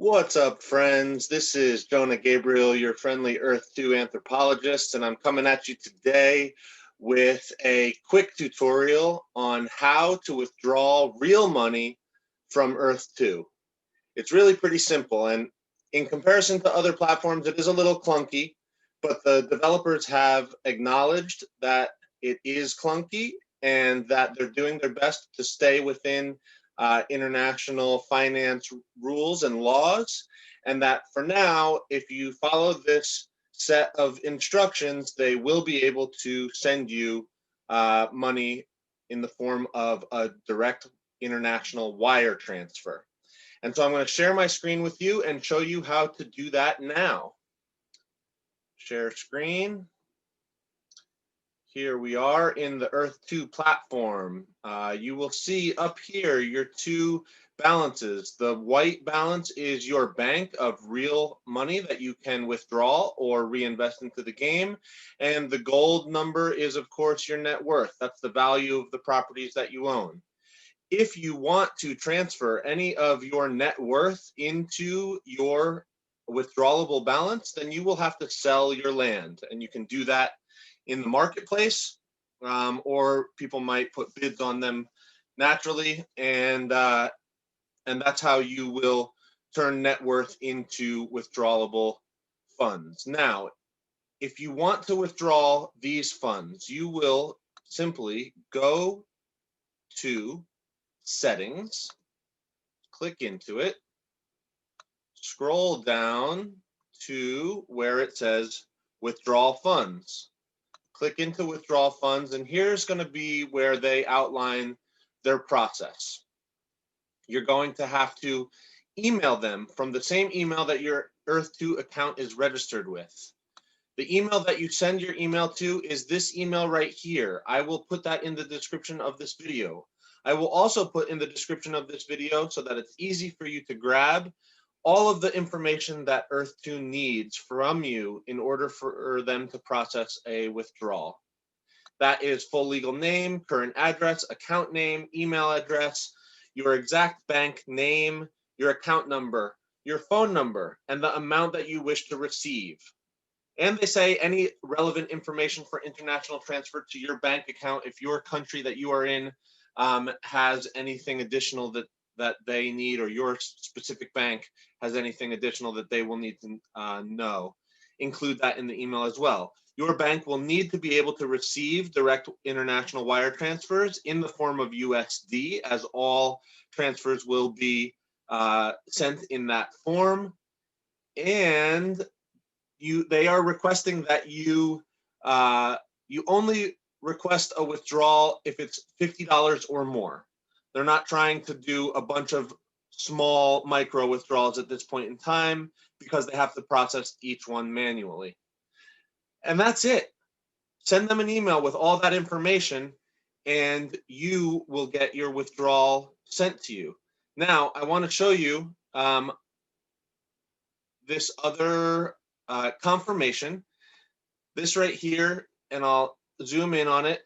What's up, friends? This is Jonah Gabriel, your friendly Earth2 anthropologist, and I'm coming at you today with a quick tutorial on how to withdraw real money from Earth2. It's really pretty simple, and in comparison to other platforms, it is a little clunky, but the developers have acknowledged that it is clunky and that they're doing their best to stay within international finance rules and laws, and that for now, if you follow this set of instructions, they will be able to send you money in the form of a direct international wire transfer. And so I'm going to share my screen with you and show you how to do that now. Share screen. Here we are in the Earth2 platform. You will see up here your two balances. The white balance is your bank of real money that you can withdraw or reinvest into the game. And the gold number is, of course, your net worth. That's the value of the properties that you own. If you want to transfer any of your net worth into your withdrawable balance, then you will have to sell your land, and you can do that in the marketplace, or people might put bids on them naturally, and that's how you will turn net worth into withdrawable funds. Now, if you want to withdraw these funds, you will simply go to Settings, click into it, scroll down to where it says Withdraw Funds. Click into Withdraw Funds, and here's going to be where they outline their process. You're going to have to email them from the same email that your Earth2 account is registered with. The email that you send your email to is this email right here. I will put that in the description of this video. I will also put in the description of this video so that it's easy for you to grab all of the information that Earth2 needs from you in order for them to process a withdrawal. That is full legal name, current address, account name, email address, your exact bank name, your account number, your phone number, and the amount that you wish to receive. And they say any relevant information for international transfer to your bank account if your country that you are in has anything additional that they need, or your specific bank has anything additional that they will need to know. Include that in the email as well. Your bank will need to be able to receive direct international wire transfers in the form of USD, as all transfers will be sent in that form. And they are requesting that you only request a withdrawal if it's $50 or more. They're not trying to do a bunch of small micro withdrawals at this point in time because they have to process each one manually. And that's it. Send them an email with all that information and you will get your withdrawal sent to you. Now, I want to show you this other confirmation. This right here, and I'll zoom in on it.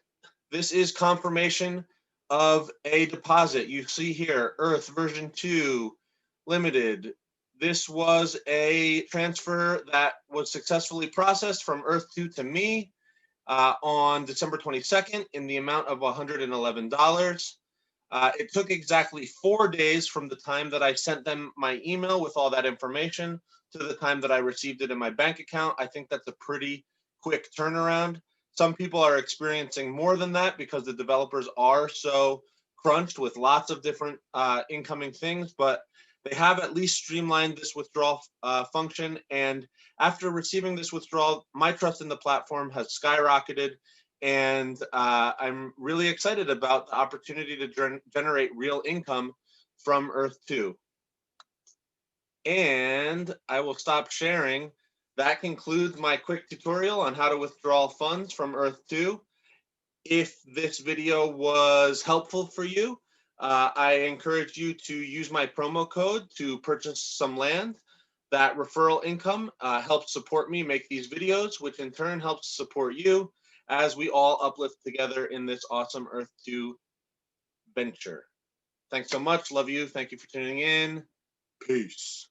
This is confirmation of a deposit. You see here, Earth version 2 limited. This was a transfer that was successfully processed from Earth2 to me on December 22nd in the amount of $111. It took exactly 4 days from the time that I sent them my email with all that information to the time that I received it in my bank account. I think that's a pretty quick turnaround. Some people are experiencing more than that because the developers are so crunched with lots of different incoming things, but they have at least streamlined this withdrawal function. And after receiving this withdrawal, my trust in the platform has skyrocketed. And I'm really excited about the opportunity to generate real income from Earth2. And I will stop sharing. That concludes my quick tutorial on how to withdraw funds from Earth2. If this video was helpful for you, I encourage you to use my promo code to purchase some land. That referral income helps support me make these videos, which in turn helps support you as we all uplift together in this awesome Earth2 venture. Thanks so much. Love you. Thank you for tuning in. Peace.